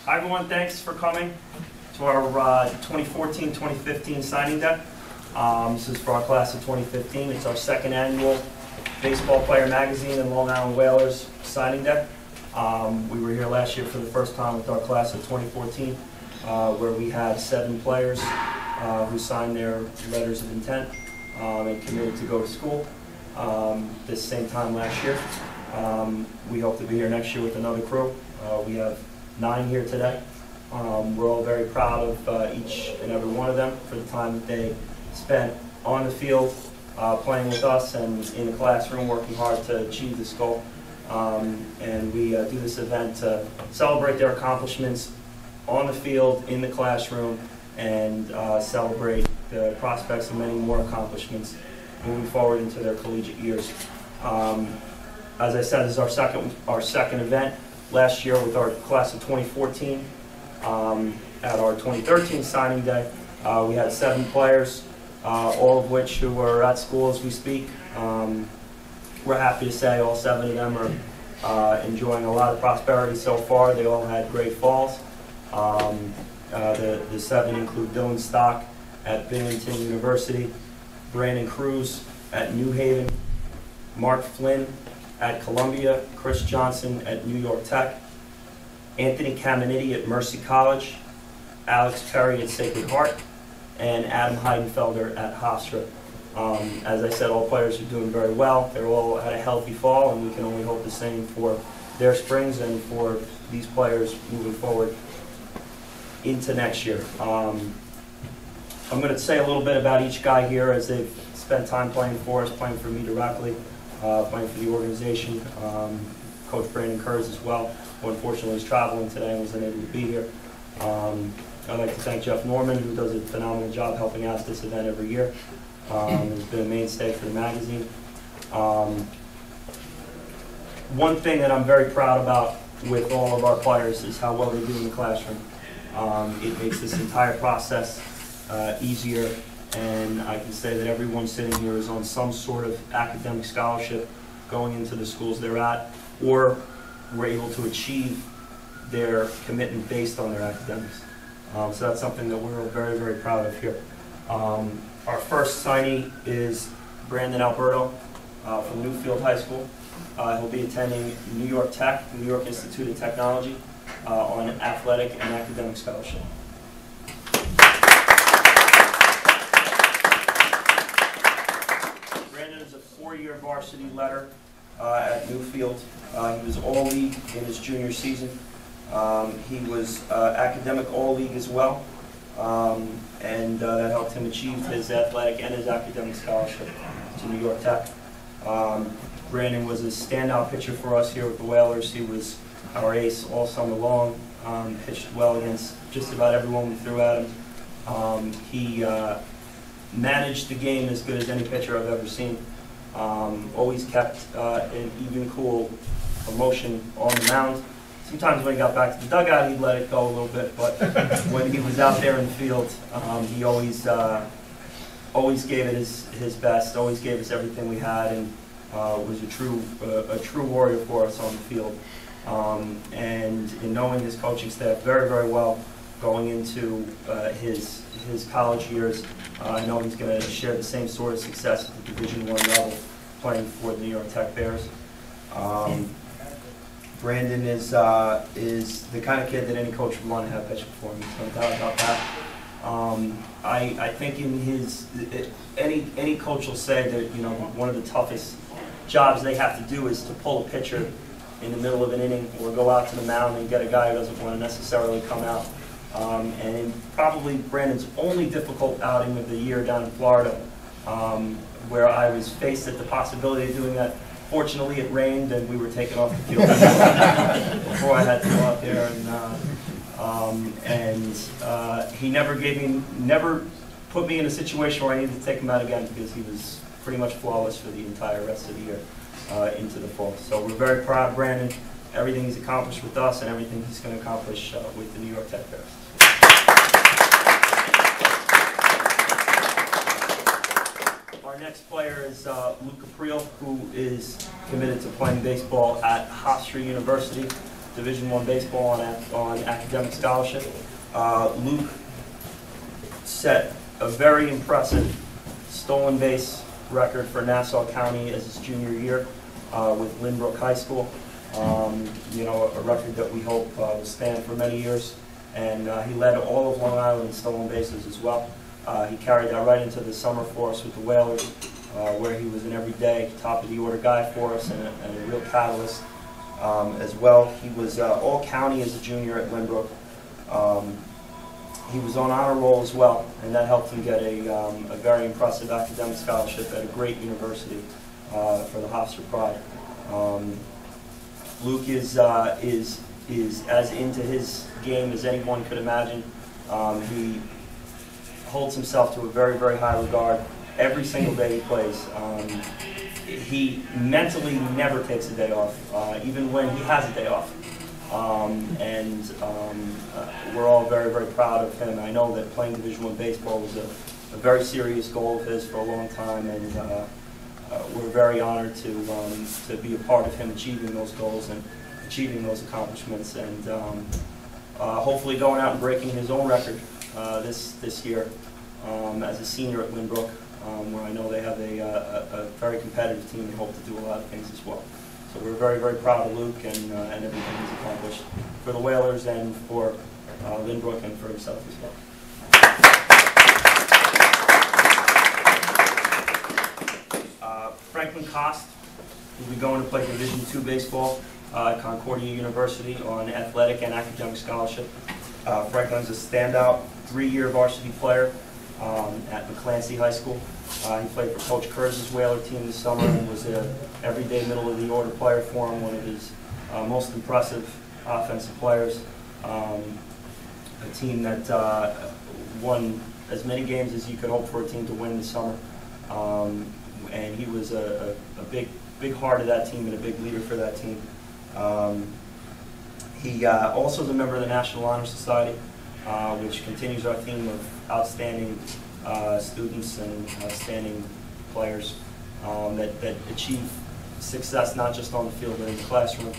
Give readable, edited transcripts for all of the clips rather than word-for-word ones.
Hi everyone, thanks for coming to our 2014-2015 signing day. This is for our class of 2015. It's our second annual Baseball Player Magazine and Long Island Whalers signing day. We were here last year for the first time with our class of 2014, where we had 7 players who signed their letters of intent and committed to go to school this same time last year. We hope to be here next year with another crew. We have 9 here today. We're all very proud of each and every one of them for the time that they spent on the field, playing with us, and in the classroom working hard to achieve this goal. And we do this event to celebrate their accomplishments on the field, in the classroom, and celebrate the prospects of many more accomplishments moving forward into their collegiate years. As I said, this is our second event. Last year with our class of 2014, at our 2013 signing day, we had 7 players, all of which who are at school as we speak. We're happy to say all 7 of them are enjoying a lot of prosperity so far. They all had great falls. The 7 include Dylan Stock at Binghamton University, Brandon Cruz at New Haven, Mark Flynn at Columbia, Chris Johnson at New York Tech, Anthony Caminiti at Mercy College, Alex Perry at Sacred Heart, and Adam Heidenfelder at Hofstra. As I said, all players are doing very well. They're all had a healthy fall, and we can only hope the same for their springs and for these players moving forward into next year. I'm going to say a little bit about each guy here as they've spent time playing for us, playing for me directly, playing for the organization. Coach Brandon Kurz as well, who unfortunately is traveling today and was unable to be here. I'd like to thank Jeff Noreman, who does a phenomenal job helping out at this event every year. Has been a mainstay for the magazine. One thing that I'm very proud about with all of our players is how well they do in the classroom. It makes this entire process easier, and I can say that everyone sitting here is on some sort of academic scholarship going into the schools they're at, or were able to achieve their commitment based on their academics. So that's something that we're very, very proud of here. Our first signee is Brandon Alberto from Newfield High School. He'll be attending New York Tech, New York Institute of Technology, on athletic and academic scholarship. Brandon is a 4-year varsity letter at Newfield. He was All-League in his junior season. He was academic All-League as well, and that helped him achieve his athletic and his academic scholarship to New York Tech. Brandon was a standout pitcher for us here with the Whalers. He was our ace all summer long, pitched well against just about everyone we threw at him. He managed the game as good as any pitcher I've ever seen. Always kept an even, cool emotion on the mound. Sometimes when he got back to the dugout, he'd let it go a little bit, but when he was out there in the field, he always gave it his best, always gave us everything we had, and was a true warrior for us on the field. And in knowing his coaching staff very, very well going into his college years, I know he's going to share the same sort of success at the Division I level, playing for the New York Tech Bears. Brandon is the kind of kid that any coach would want to have pitching for him. There's no doubt about that. I think in any coach will say that one of the toughest jobs they have to do is to pull a pitcher in the middle of an inning or go out to the mound and get a guy who doesn't want to necessarily come out. And in probably Brandon's only difficult outing of the year down in Florida, where I was faced at the possibility of doing that. Fortunately, it rained and we were taken off the field before I had to go out there. And he never put me in a situation where I needed to take him out again, because he was pretty much flawless for the entire rest of the year into the fall. So we're very proud of Brandon, everything he's accomplished with us and everything he's going to accomplish with the New York Tech Bears. Our next player is Luke Caprile, who is committed to playing baseball at Hofstra University. Division I baseball on academic scholarship. Luke set a very impressive stolen base record for Nassau County as his junior year with Lynbrook High School. You know, a record that we hope will stand for many years. And he led all of Long Island in stolen bases as well. He carried that right into the summer for us with the Whalers, where he was an everyday top of the order guy for us and a real catalyst as well. He was all county as a junior at Lynbrook. He was on honor roll as well, and that helped him get a very impressive academic scholarship at a great university for the Hofstra Pride. Luke is as into his game as anyone could imagine. He holds himself to a very, very high regard every single day he plays. He mentally never takes a day off, even when he has a day off. We're all very, very proud of him. I know that playing Division I baseball was a very serious goal of his for a long time, and we're very honored to be a part of him achieving those goals and achieving those accomplishments, and hopefully going out and breaking his own record this year as a senior at Lynbrook, where I know they have a very competitive team and hope to do a lot of things as well. So we're very, very proud of Luke and everything he's accomplished for the Whalers and for Lynbrook and for himself as well. Franklin Cost will be going to play Division II baseball at Concordia University on athletic and academic scholarship. Franklin's a standout 3-year varsity player at McClancy High School. He played for Coach Kurz's Whaler team this summer and was an everyday middle-of-the-order player for him, one of his most impressive offensive players. A team that won as many games as you could hope for a team to win this summer. And he was a big heart of that team and a big leader for that team. He also is a member of the National Honor Society, which continues our theme of outstanding students and outstanding players that achieve success not just on the field but in the classroom.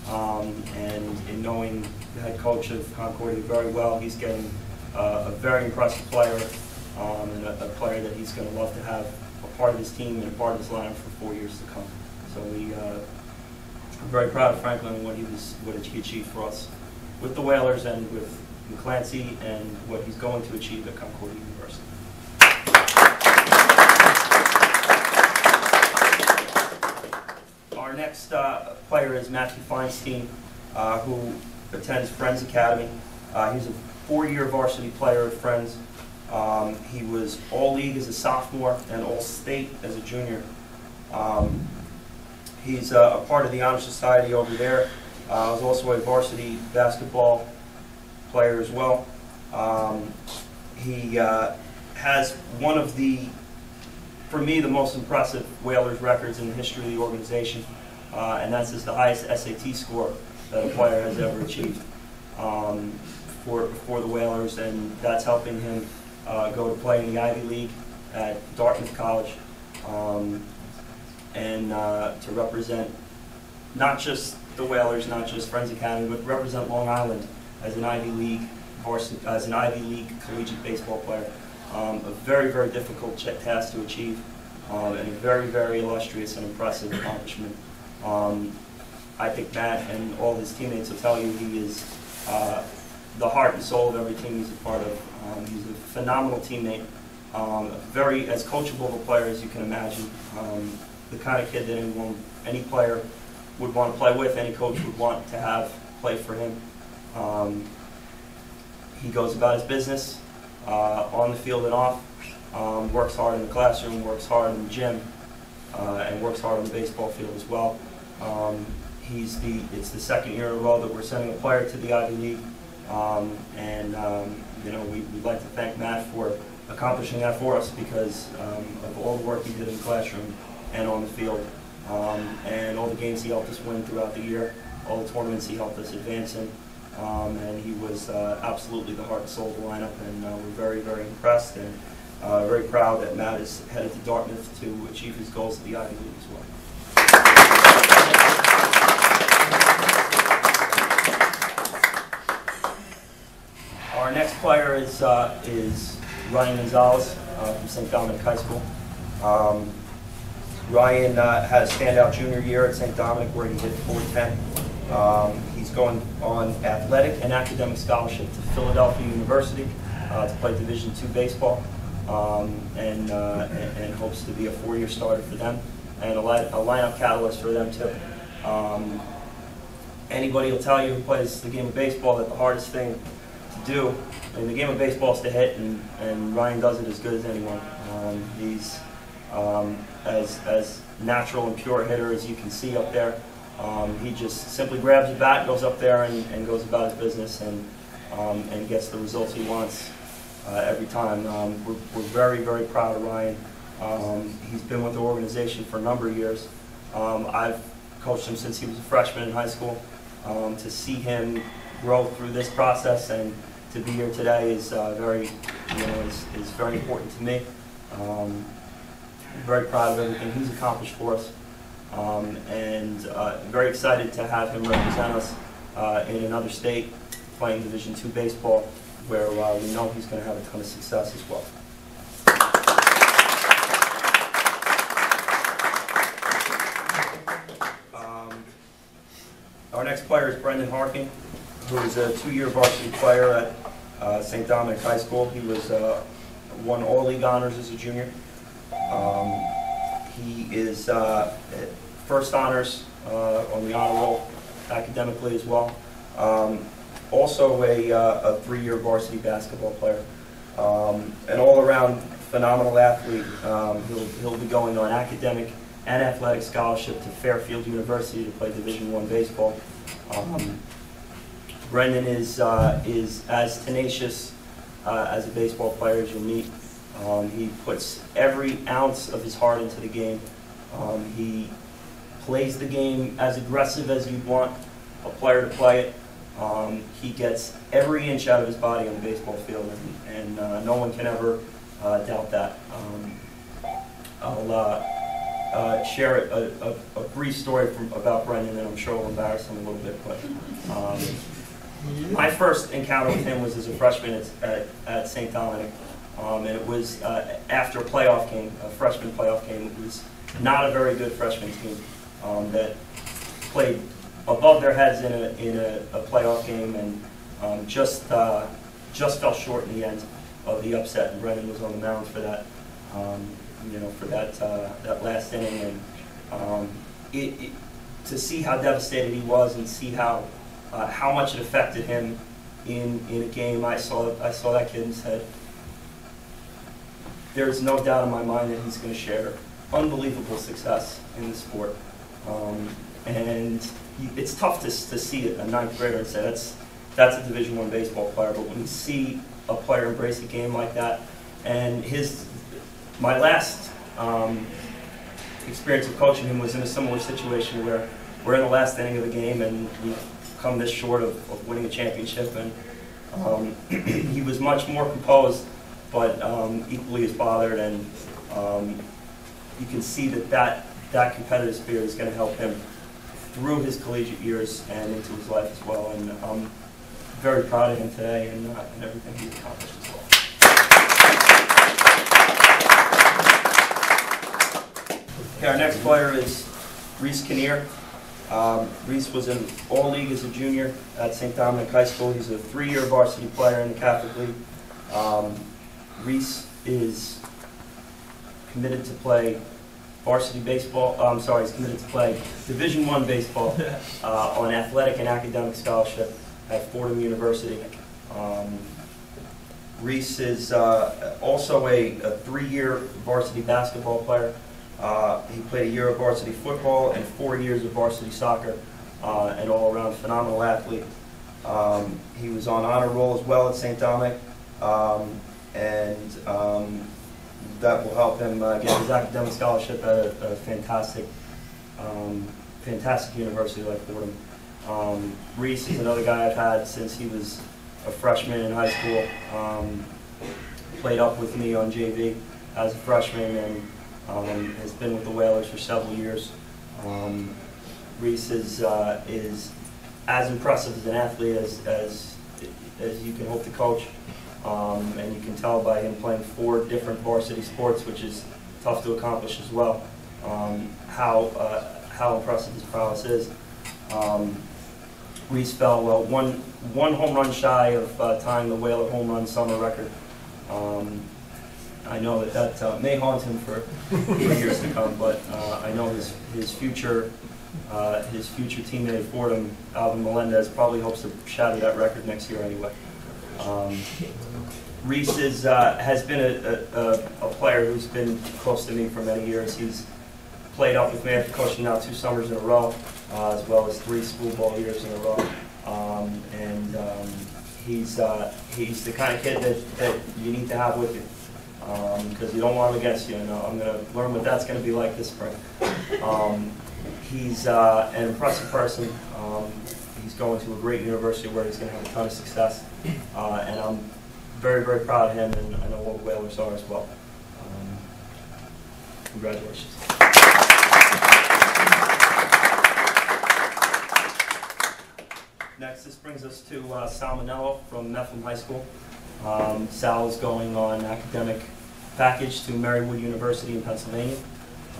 And in knowing the head coach of Concordia very well, he's getting a very impressive player and a player that he's going to love to have a part of his team and a part of his lineup for 4 years to come. So I'm very proud of Franklin and what he achieved for us with the Whalers and with McClancy and what he's going to achieve at Concordia University. Our next player is Matthew Feinstein, who attends Friends Academy. He's a 4-year varsity player at Friends. He was All-League as a sophomore and All-State as a junior. He's a part of the Honor Society over there. Was also a varsity basketball player as well. He has one of the, for me, the most impressive Whalers records in the history of the organization, and that's the highest SAT score that a player has ever achieved for the Whalers, and that's helping him go to play in the Ivy League at Dartmouth College, and to represent not just the Whalers, not just Friends Academy, but represent Long Island as an Ivy League collegiate baseball player. A very, very difficult task to achieve, and a very, very illustrious and impressive accomplishment. I think Matt and all his teammates will tell you he is the heart and soul of every team he's a part of. He's a phenomenal teammate, very as coachable of a player as you can imagine. The kind of kid that any player would want to play with, any coach would want to have play for him. He goes about his business on the field and off, works hard in the classroom, works hard in the gym, and works hard on the baseball field as well. It's the second year in a row that we're sending a player to the Ivy League, you know, we'd like to thank Matt for accomplishing that for us because of all the work he did in the classroom and on the field, and all the games he helped us win throughout the year, all the tournaments he helped us advance in, and he was absolutely the heart and soul of the lineup, and we're very, very impressed and very proud that Matt is headed to Dartmouth to achieve his goals at the Ivy League as well. next player is Ryan Gonzalez from St. Dominic High School. Ryan had a standout junior year at St. Dominic where he hit .410. He's going on athletic and academic scholarship to Philadelphia University to play Division II baseball, and hopes to be a 4-year starter for them and a lineup catalyst for them too. Anybody will tell you who plays the game of baseball that the hardest thing to do in the game of baseball is to hit, and Ryan does it as good as anyone. He's as natural and pure a hitter as you can see up there. He just simply grabs the bat, goes up there, and goes about his business, and gets the results he wants every time. We're very, very proud of Ryan. He's been with the organization for a number of years. I've coached him since he was a freshman in high school. To see him grow through this process and to be here today is very important to me. I'm very proud of everything he's accomplished for us, and very excited to have him represent us in another state playing Division II baseball, where we know he's going to have a ton of success as well. Our next player is Brendan Harking, who is a 2-year varsity player at St. Dominic High School. He was won all league honors as a junior. He is first honors on the honor roll academically as well. Also a 3-year varsity basketball player. An all-around phenomenal athlete. He'll be going on academic and athletic scholarship to Fairfield University to play Division I baseball. Brendan is as tenacious as a baseball player as you'll meet. He puts every ounce of his heart into the game. He plays the game as aggressive as you'd want a player to play it. He gets every inch out of his body on the baseball field, and no one can ever doubt that. I'll share a brief story about Brendan, and I'm sure will embarrass him a little bit. But my first encounter with him was as a freshman at St. Dominic, and it was after a playoff game, a freshman playoff game. It was not a very good freshman team that played above their heads in a playoff game, and just fell short in the end of the upset. And Brendan was on the mound for that. For that last inning, and to see how devastated he was, and see how much it affected him in a game, I saw that kid and said, "There's no doubt in my mind that he's going to share unbelievable success in the sport." And it's tough to see a 9th grader and say that's a Division I baseball player, but when you see a player embrace a game like that, and my last experience of coaching him was in a similar situation where we're in the last inning of the game and we've come this short of winning a championship, and he was much more composed, but equally as bothered, and you can see that competitive spirit is going to help him through his collegiate years and into his life as well, and I'm very proud of him today and everything he's accomplished as well. Okay, our next player is Reese Kinnear. Reese was in All League as a junior at St. Dominic High School. He's a 3-year varsity player in the Catholic League. Reese is committed to play varsity baseball. He's committed to play Division I baseball on athletic and academic scholarship at Fordham University. Reese is also a 3-year varsity basketball player. He played a year of varsity football and 4 years of varsity soccer, an all-around phenomenal athlete. He was on honor roll as well at St. Dominic, and that will help him get his academic scholarship at a fantastic university like Fordham. Reese is another guy I've had since he was a freshman in high school. Played up with me on JV as a freshman, and has been with the Whalers for several years. Reese is as impressive as an athlete as as you can hope to coach. And you can tell by him playing 4 different varsity sports, which is tough to accomplish as well, how impressive his prowess is. Reese fell one home run shy of tying the Whaler home run summer record. I know that may haunt him for years to come, but I know his future teammate at Fordham, Alvin Melendez, probably hopes to shatter that record next year anyway. Reese has been a player who's been close to me for many years. He's played up with me after coaching now 2 summers in a row, as well as 3 school ball years in a row. He's the kind of kid that you need to have with you, because you don't want him against you. And I'm going to learn what that's going to be like this spring. He's an impressive person. He's going to a great university where he's going to have a ton of success, and I'm very, very proud of him, and I know all the Whalers are as well. Congratulations. Next, this brings us to Sal Manello from Mifflin High School. Sal's going on academic package to Marywood University in Pennsylvania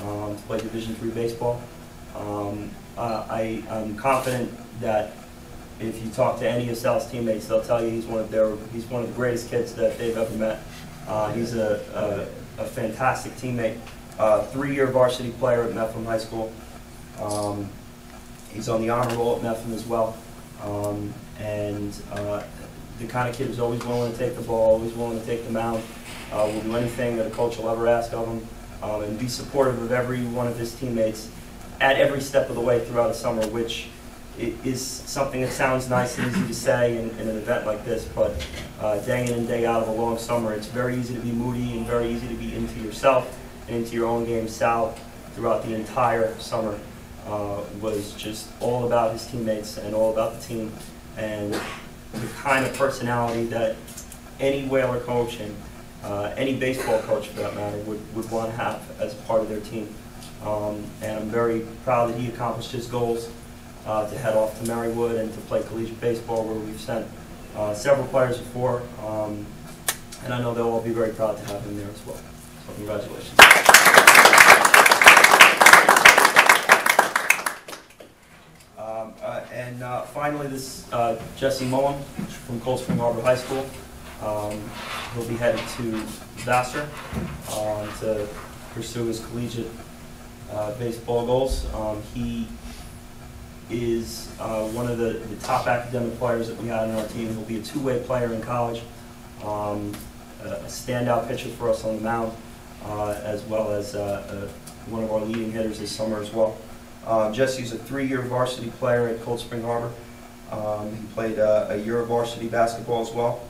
to play Division III baseball. I'm confident that if you talk to any of Sal's teammates, they'll tell you he's one of the greatest kids that they've ever met. He's a fantastic teammate, 3-year varsity player at Mifflin High School. He's on the honor roll at Mifflin as well. The kind of kid who's always willing to take the ball, always willing to take the mound, will do anything that a coach will ever ask of him, and be supportive of every one of his teammates at every step of the way throughout a summer, which is something that sounds nice and easy to say in an event like this, but day in and day out of a long summer, it's very easy to be moody and very easy to be into yourself and into your own game. Sal, throughout the entire summer, was just all about his teammates and all about the team, and the kind of personality that any Whaler coach and any baseball coach, for that matter, would want to have as a part of their team. And I'm very proud that he accomplished his goals to head off to Marywood and to play collegiate baseball, where we've sent several players before, and I know they'll all be very proud to have him there as well. So congratulations. Finally, this Jesse Mullen from Cold Spring Harbor High School. He'll be headed to Vassar to pursue his collegiate baseball goals. He is one of the top academic players that we had on our team. He'll be a 2-way player in college, a standout pitcher for us on the mound, as well as one of our leading hitters this summer as well. Jesse's a 3-year varsity player at Cold Spring Harbor. He played a year of varsity basketball as well.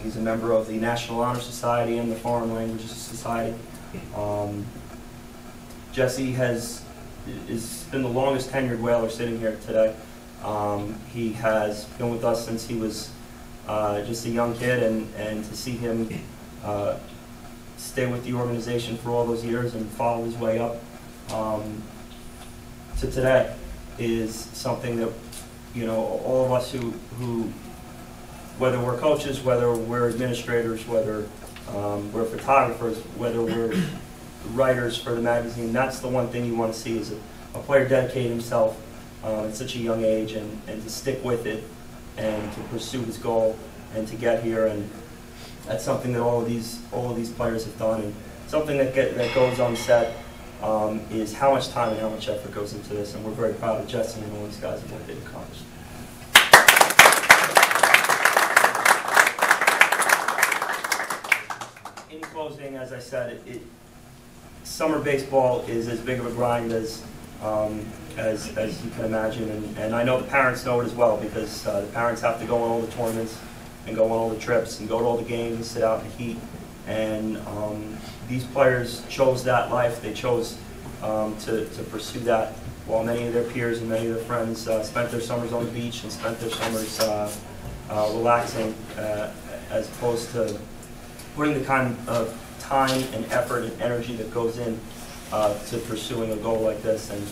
He's a member of the National Honor Society and the Foreign Languages Society. Jesse has been the longest tenured Whaler sitting here today. He has been with us since he was just a young kid, and to see him stay with the organization for all those years and follow his way up to today is something that, you know, all of us who whether we're coaches, whether we're administrators, whether we're photographers, whether we're writers for the magazine, that's the one thing you want to see, is a player dedicate himself at such a young age and to stick with it and to pursue his goal and to get here. And that's something that all of these players have done, and something that goes unsaid is how much time and how much effort goes into this, and we're very proud of Jesse and all these guys and what they've accomplished. In closing, as I said, summer baseball is as big of a grind as you can imagine, and I know the parents know it as well, because the parents have to go on all the tournaments and go on all the trips and go to all the games and sit out in the heat. And these players chose that life. They chose to pursue that, while many of their peers and many of their friends spent their summers on the beach and spent their summers relaxing, as opposed to putting the kind of time and effort and energy that goes in to pursuing a goal like this. And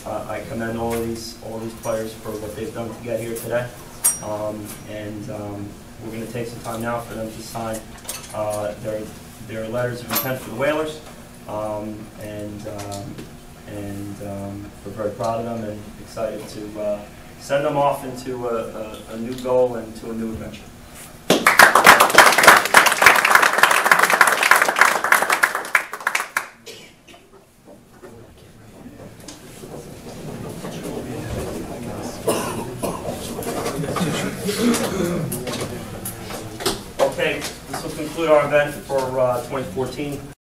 I commend all of these players for what they've done to get here today. We're going to take some time now for them to sign their letters of intent for the Whalers. We're very proud of them and excited to send them off into a new goal and to a new adventure. Okay, this will conclude our event for 2014.